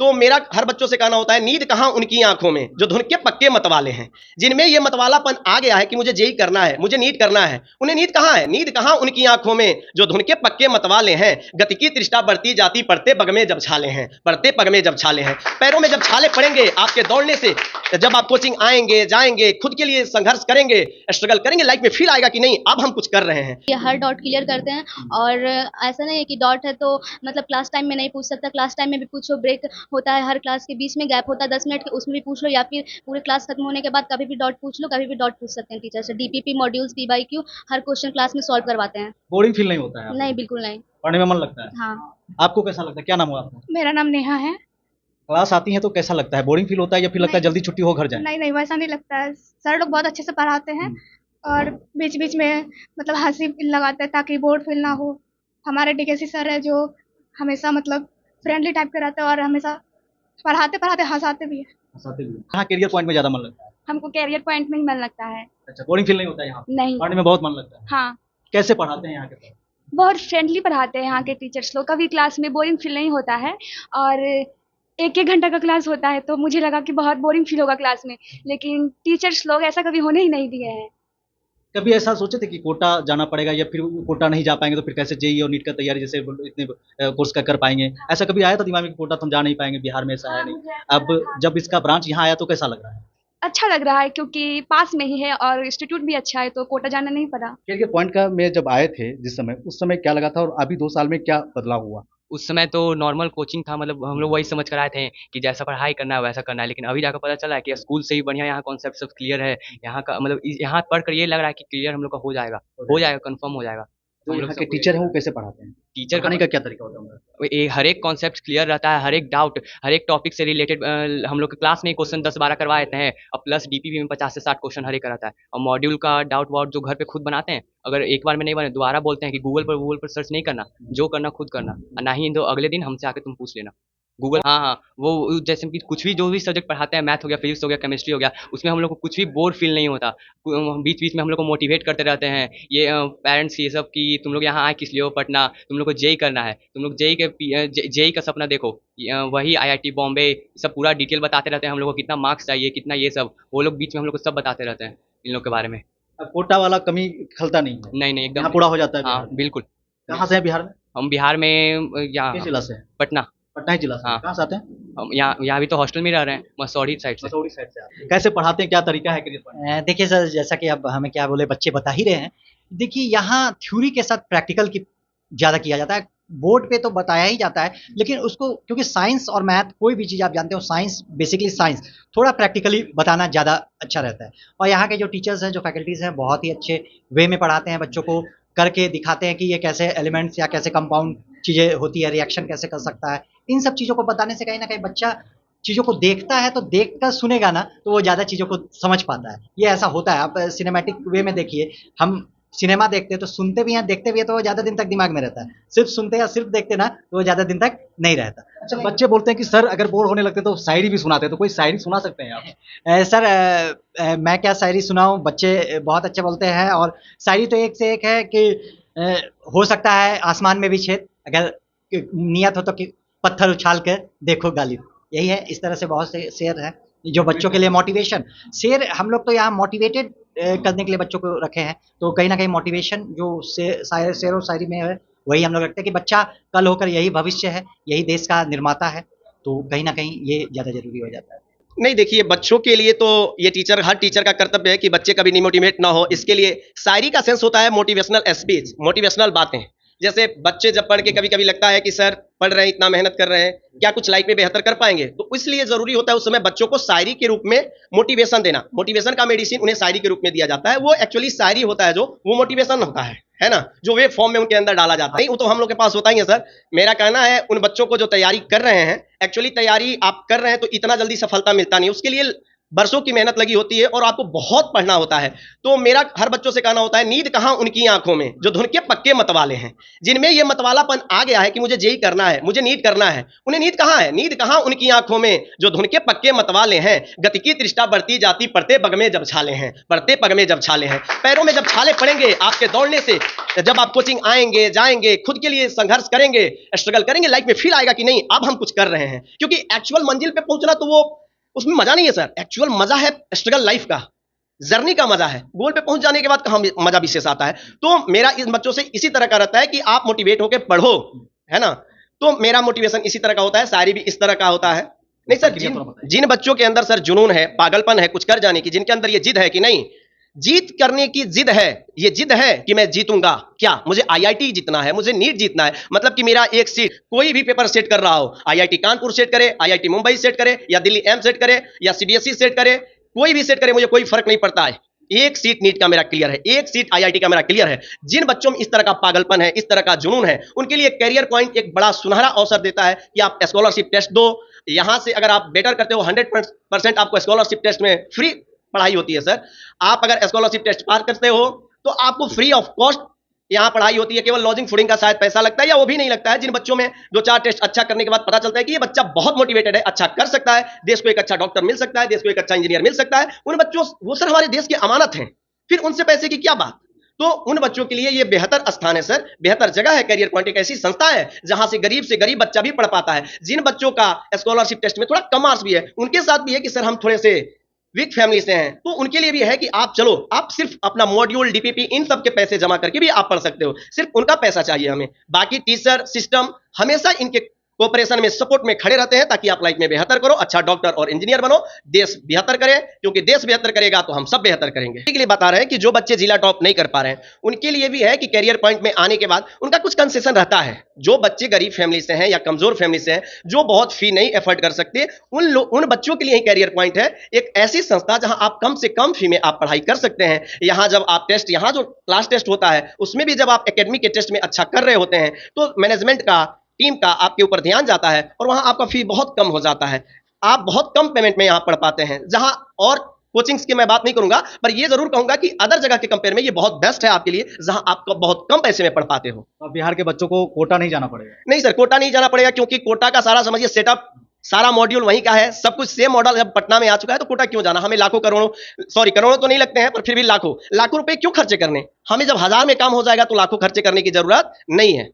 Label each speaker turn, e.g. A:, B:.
A: तो मेरा हर बच्चों से कहना होता है, नींद कहाँ उनकी आंखों में जो धुन के पक्के मतवाले हैं, जिनमें ये मतवालापन आ गया है कि मुझे जेई करना है, मुझे नीट करना है। उन्हें नींद कहाँ है? नींद कहाँ उनकी आंखों में जो धुन के पक्के मतवाले हैं। गति की तृष्णा बढ़ती जाती, पड़ते पग में जब छाले हैं, पड़ते पग में जब छाले हैं। पैरों में जब छाले पड़ेंगे आपके दौड़ने से, जब आप कोचिंग आएंगे, जाएंगे, खुद के लिए संघर्ष करेंगे, स्ट्रगल करेंगे, लाइफ में फील आएगा कि नहीं अब हम कुछ कर रहे हैं।
B: ये हर डाउट क्लियर करते हैं, और ऐसा नहीं है कि डाउट है तो मतलब क्लास टाइम में नहीं पूछ सकता, क्लास टाइम में भी पूछो, ब्रेक होता है, हर क्लास के बीच में गैप होता है 10 मिनट के, उसमें भी पूछ लो, या फिर पूरे क्लास खत्म होने के बाद कभी भी डाउट पूछ लो, कभी भी डाउट पूछ सकते हैं टीचर से। डीपीपी मॉड्यूल्स पीवाईक्यू हर क्वेश्चन क्लास में सॉल्व करवाते हैं।
C: बोरिंग फील नहीं होता है आपको?
B: नहीं, बिल्कुल नहीं।
C: पढ़ने में मन लगता है?
B: हाँ।
C: आपको कैसा लगता है? क्या नाम हुआ आपका?
D: मेरा नाम नेहा है।
C: क्लास आती है तो कैसा लगता है? बोरिंग फील होता है या फिर लगता है
D: नहीं।
C: जल्दी छुट्टी हो घर जाए?
D: नहीं, वैसा नहीं लगता है। सर लोग बहुत अच्छे से पढ़ाते हैं और बीच-बीच में मतलब हँसी लगाते हैं ताकि बोर्ड फील ना हो। हमारे डीकेसी सर है जो हमेशा मतलब फ्रेंडली टाइप के रहते हैं और हमेशा पढ़ाते-पढ़ाते हँसाते भी हैं।
C: हँसाते भी हैं। कहाँ कैरियर पॉइंट में ज़्यादा मन लगता है?
D: हमको कैरियर पॉइंट में ही मन लगता है।
C: अच्छा, बोरिंग फील नहीं होता है यहाँ पे?
D: नहीं।
C: पढ़ने में बहुत मन लगता है।
D: हाँ,
C: कैसे पढ़ाते हैं यहाँ के सर?
D: बहुत फ्रेंडली पढ़ाते हैं यहाँ के टीचर्स लोग। कभी क्लास में बोरिंग फील नहीं होता है, और 1-1 घंटा का क्लास होता है तो मुझे लगा कि बहुत बोरिंग फील होगा क्लास में, लेकिन टीचर्स लोग ऐसा कभी होने ही नहीं दिए हैं।
C: कभी ऐसा सोचे थे कि कोटा जाना पड़ेगा या फिर कोटा नहीं जा पाएंगे तो फिर कैसे जेईई और नीट का तैयारी जैसे इतने कोर्स कर पाएंगे? ऐसा कभी आया था दिमाग में कि कोटा तो हम जा नहीं पाएंगे, बिहार में ऐसा है नहीं? अब जब इसका ब्रांच यहाँ आया तो कैसा लग रहा है?
D: अच्छा लग रहा है क्योंकि पास में ही है और इंस्टीट्यूट भी अच्छा है, तो कोटा जाना नहीं पड़ा।
C: कैरियर पॉइंट का में जब आए थे जिस समय, उस समय क्या लगा था और अभी 2 साल में क्या बदलाव हुआ?
E: उस समय तो नॉर्मल कोचिंग था, मतलब हम लोग वही समझ कर आए थे कि जैसा पढ़ाई करना है वैसा करना है, लेकिन अभी जाकर पता चला है कि स्कूल से ही बढ़िया यहाँ कॉन्सेप्ट सब क्लियर है। यहाँ का मतलब यहाँ पढ़कर ये लग रहा है कि क्लियर हम लोग का हो जाएगा, कंफर्म हो जाएगा।
C: जो
E: हम
C: यहाँ
E: लोग
C: के
E: सब
C: टीचर हैं वो कैसे पढ़ाते हैं?
E: टीचर
C: पढ़ाने का क्या तरीका होता है उनका?
E: हर एक कॉन्सेप्ट क्लियर रहता है, हर एक डाउट, हर एक टॉपिक से रिलेटेड हम लोग के क्लास में क्वेश्चन 10-12 करवा देते हैं, और प्लस डीपीपी में 50 से 60 क्वेश्चन हर एक रहता है। और मॉड्यूल का डाउट वाउट जो घर पे खुद बनाते हैं, अगर एक बार में नहीं बने दोबारा बोलते हैं कि गूगल पर सर्च नहीं करना, जो करना खुद करना, और ना ही तो अगले दिन हमसे आके तुम पूछ लेना गूगल। हाँ हाँ, वो जैसे कि कुछ भी जो भी सब्जेक्ट पढ़ाते हैं, मैथ हो गया, फिजिक्स हो गया, केमिस्ट्री हो गया, उसमें हम लोग को कुछ भी बोर फील नहीं होता। बीच बीच में हम लोग को मोटिवेट करते रहते हैं ये पेरेंट्स ये सब कि तुम लोग यहाँ आए किस लिए हो पटना, तुम लोग को जेई करना है, तुम लोग जेई का सपना देखो। वही आईआईटी बॉम्बे सब पूरा डिटेल बताते रहते हैं हम लोग को, कितना मार्क्स चाहिए, कितना ये सब, वो लोग बीच में हम लोग को सब बताते रहते हैं इन लोग के बारे में।
C: अब कोटा वाला कमी खलता नहीं है?
E: नहीं एकदम
C: यहाँ पूरा हो जाता है?
E: हाँ बिल्कुल।
C: कहाँ से है बिहार में?
E: हम बिहार में यहाँ
C: किस जिला से है?
E: पटना।
C: पटना ही जिला से?
E: हाँ।
C: कहाँ से आते हैं?
E: हम यहाँ भी तो हॉस्टल में रह रहे हैं, मसौढ़ी साइड से।
C: मसौढ़ी साइड से आते हैं। कैसे पढ़ाते हैं, क्या तरीका है कैरियर पॉइंट?
F: देखिए सर, जैसा कि अब हमें क्या बोले, बच्चे बता ही रहे हैं। देखिए यहाँ थ्योरी के साथ प्रैक्टिकल की ज़्यादा किया जाता है। बोर्ड पे तो बताया ही जाता है, लेकिन उसको क्योंकि साइंस और मैथ कोई भी चीज़ आप जानते हो, साइंस बेसिकली साइंस थोड़ा प्रैक्टिकली बताना ज़्यादा अच्छा रहता है। और यहाँ के जो टीचर्स हैं, जो फैकल्टीज़ हैं, बहुत ही अच्छे वे में पढ़ाते हैं, बच्चों को करके दिखाते हैं कि ये कैसे एलिमेंट्स या कैसे कंपाउंड चीज़ें होती है, रिएक्शन कैसे कर सकता है। इन सब चीज़ों को बताने से कहीं ना कहीं बच्चा चीज़ों को देखता है, तो देख कर सुनेगा ना, तो वो ज़्यादा चीज़ों को समझ पाता है। ये ऐसा होता है, आप सिनेमैटिक वे में देखिए, हम सिनेमा देखते हैं तो सुनते भी हैं, देखते भी हैं, तो वो ज़्यादा दिन तक दिमाग में रहता है। सिर्फ सुनते या सिर्फ देखते ना, तो वो ज़्यादा दिन तक नहीं रहता।
C: अच्छा, बच्चे बोलते हैं कि सर अगर बोर होने लगते तो शायरी भी सुनाते हैं, तो कोई शायरी सुना सकते हैं आप?
F: सर मैं क्या शायरी सुनाऊँ, बच्चे बहुत अच्छे बोलते हैं, और शायरी तो एक से एक है कि हो सकता है आसमान में भी छेद, अगर नियत हो तो कि पत्थर उछाल कर देखो गालिब। यही है, इस तरह से बहुत से शेर हैं जो बच्चों के लिए मोटिवेशन। शेर हम लोग तो यहाँ मोटिवेटेड करने के लिए बच्चों को रखे हैं, तो कहीं ना कहीं मोटिवेशन जो शेर और शायरी में है, वही हम लोग रखते हैं कि बच्चा कल होकर यही भविष्य है, यही देश का निर्माता है, तो कहीं ना कहीं ये ज़्यादा जरूरी हो जाता है।
A: नहीं देखिए, बच्चों के लिए तो ये हर टीचर का कर्तव्य है कि बच्चे कभी डिमोटिवेट ना हो। इसके लिए शायरी का सेंस होता है मोटिवेशनल स्पीच, मोटिवेशनल बातें। जैसे बच्चे जब पढ़ के कभी कभी लगता है कि सर पढ़ रहे हैं, इतना मेहनत कर रहे हैं, क्या कुछ लाइफ में बेहतर कर पाएंगे, तो इसलिए जरूरी होता है उस समय बच्चों को शायरी के रूप में मोटिवेशन देना। मोटिवेशन का मेडिसिन उन्हें शायरी के रूप में दिया जाता है। वो एक्चुअली शायरी होता है, जो वो मोटिवेशन होता है ना, जो वे फॉर्म में उनके अंदर डाला जाता है। वो तो हम लोग के पास होता ही है सर। मेरा कहना है उन बच्चों को जो तैयारी कर रहे हैं, एक्चुअली तैयारी आप कर रहे हैं तो इतना जल्दी सफलता मिलता नहीं। उसके लिए बरसों की मेहनत लगी होती है और आपको बहुत पढ़ना होता है। तो मेरा हर बच्चों से कहना होता है, नींद कहाँ उनकी आंखों में जो धुन के पक्के मतवाले हैं, जिनमें ये मतवालापन आ गया है कि मुझे जेई करना है, मुझे नीट करना है। उन्हें नींद कहाँ है? नींद कहाँ उनकी आंखों में जो धुन के पक्के मतवाले हैं। गति की तृष्णा बढ़ती जाती पड़ते पग में जब छाले हैं, पड़ते पग में जब छाले हैं। पैरों में जब छाले पड़ेंगे आपके दौड़ने से, जब आप कोचिंग आएंगे, जाएंगे, खुद के लिए संघर्ष करेंगे, स्ट्रगल करेंगे, लाइफ में फील आएगा कि नहीं अब हम कुछ कर रहे हैं। क्योंकि एक्चुअल मंजिल पे पहुंचना तो वो उसमें मजा नहीं है सर। एक्चुअल मजा है स्ट्रगल लाइफ का, जर्नी का मजा है। गोल पे पहुंच जाने के बाद कहां मजा विशेष आता है। तो मेरा इन बच्चों से इसी तरह का रहता है कि आप मोटिवेट होकर पढ़ो, है ना। तो मेरा मोटिवेशन इसी तरह का होता है, शायरी भी इस तरह का होता है। नहीं सर, जिन बच्चों के अंदर सर जुनून है, पागलपन है कुछ कर जाने की, जिनके अंदर ये जिद है कि नहीं जीत करने की जिद है, ये जिद है कि मैं जीतूंगा, क्या मुझे आईआईटी जीतना है, मुझे नीट जीतना है, मतलब कि मेरा एक सीट कोई भी पेपर सेट कर रहा हो, आईआईटी कानपुर सेट करे, आईआईटी मुंबई सेट करे, या दिल्ली एम्स सेट करे, या सीबीएसई सेट करे, कोई भी सेट करे, मुझे कोई फर्क नहीं पड़ता है। एक सीट नीट का मेरा क्लियर है, एक सीट आईआईटी का मेरा क्लियर है। जिन बच्चों में इस तरह का पागलपन है, इस तरह का जुनून है, उनके लिए कैरियर पॉइंट एक बड़ा सुनहरा अवसर देता है कि आप स्कॉलरशिप टेस्ट दो। यहां से अगर आप बेटर करते हो 100% आपको स्कॉलरशिप टेस्ट में फ्री पढ़ाई होती है सर। आप अगर स्कॉलरशिप टेस्ट पास करते हो तो आपको फ्री ऑफ कॉस्ट यहाँ पढ़ाई होती है। केवल लॉजिंग फूडिंग का शायद पैसा लगता है, या वो भी नहीं लगता है। जिन बच्चों में 2-4 टेस्ट अच्छा करने के बाद पता चलता है कि ये बच्चा बहुत मोटिवेटेड है, अच्छा कर सकता है, देश को एक अच्छा डॉक्टर मिल सकता है, देश को एक अच्छा इंजीनियर मिल सकता है, उन बच्चों, वो सर हमारे देश की अमानत है, फिर उनसे पैसे की क्या बात। तो उन बच्चों के लिए ये बेहतर स्थान है सर, बेहतर जगह है। कैरियर पॉइंट एक ऐसी संस्था है जहां से गरीब बच्चा भी पढ़ पाता है। जिन बच्चों का स्कॉलरशिप टेस्ट में थोड़ा कम मार्क्स भी है, उनके साथ भी है कि सर हम थोड़े से वीक फैमिली से हैं, तो उनके लिए भी है कि आप चलो, आप सिर्फ अपना मॉड्यूल, डीपीपी, इन सब के पैसे जमा करके भी आप पढ़ सकते हो। सिर्फ उनका पैसा चाहिए हमें। बाकी टीचर सिस्टम हमेशा इनके कोऑपरेशन में, सपोर्ट में खड़े रहते हैं ताकि आप लाइफ में बेहतर करो, अच्छा डॉक्टर और इंजीनियर बनो, देश बेहतर करे। क्योंकि देश बेहतर करेगा तो हम सब बेहतर करेंगे। इसके लिए बता रहे हैं कि जो बच्चे जिला टॉप नहीं कर पा रहे हैं, उनके लिए भी है कि कैरियर पॉइंट में आने के बाद उनका कुछ कंसेशन रहता है। जो बच्चे गरीब फैमिली से हैं या कमजोर फैमिली से हैं, जो बहुत फी नहीं एफर्ट कर सकते, उन बच्चों के लिए ही कैरियर पॉइंट है एक ऐसी संस्था जहां आप कम से कम फी में आप पढ़ाई कर सकते हैं। यहां जब आप टेस्ट, यहां जो क्लास टेस्ट होता है, उसमें भी जब आप एकेडमिक के टेस्ट में अच्छा कर रहे होते हैं, तो मैनेजमेंट का, टीम का आपके ऊपर ध्यान जाता है और वहां आपका फी बहुत कम हो जाता है। आप बहुत कम पेमेंट में यहां पढ़ पाते हैं। जहां और कोचिंग्स की मैं बात नहीं करूंगा, पर ये जरूर कहूंगा कि अदर जगह के कंपेयर में ये बहुत बेस्ट है आपके लिए, जहां आप बहुत कम पैसे में पढ़ पाते हो।
C: अब बिहार के बच्चों को कोटा नहीं जाना पड़ेगा?
A: नहीं सर, कोटा नहीं जाना पड़ेगा, क्योंकि कोटा का सारा समझिए सेटअप, सारा मॉड्यूल वहीं का है, सब कुछ सेम मॉडल जब पटना में आ चुका है, तो कोटा क्यों जाना। हमें लाखों करोड़ों, सॉरी करोड़ों तो नहीं लगते हैं, पर फिर भी लाखों रुपए क्यों खर्चे करने। हमें जब 1000 में काम हो जाएगा तो लाखों खर्चे करने की जरूरत नहीं है।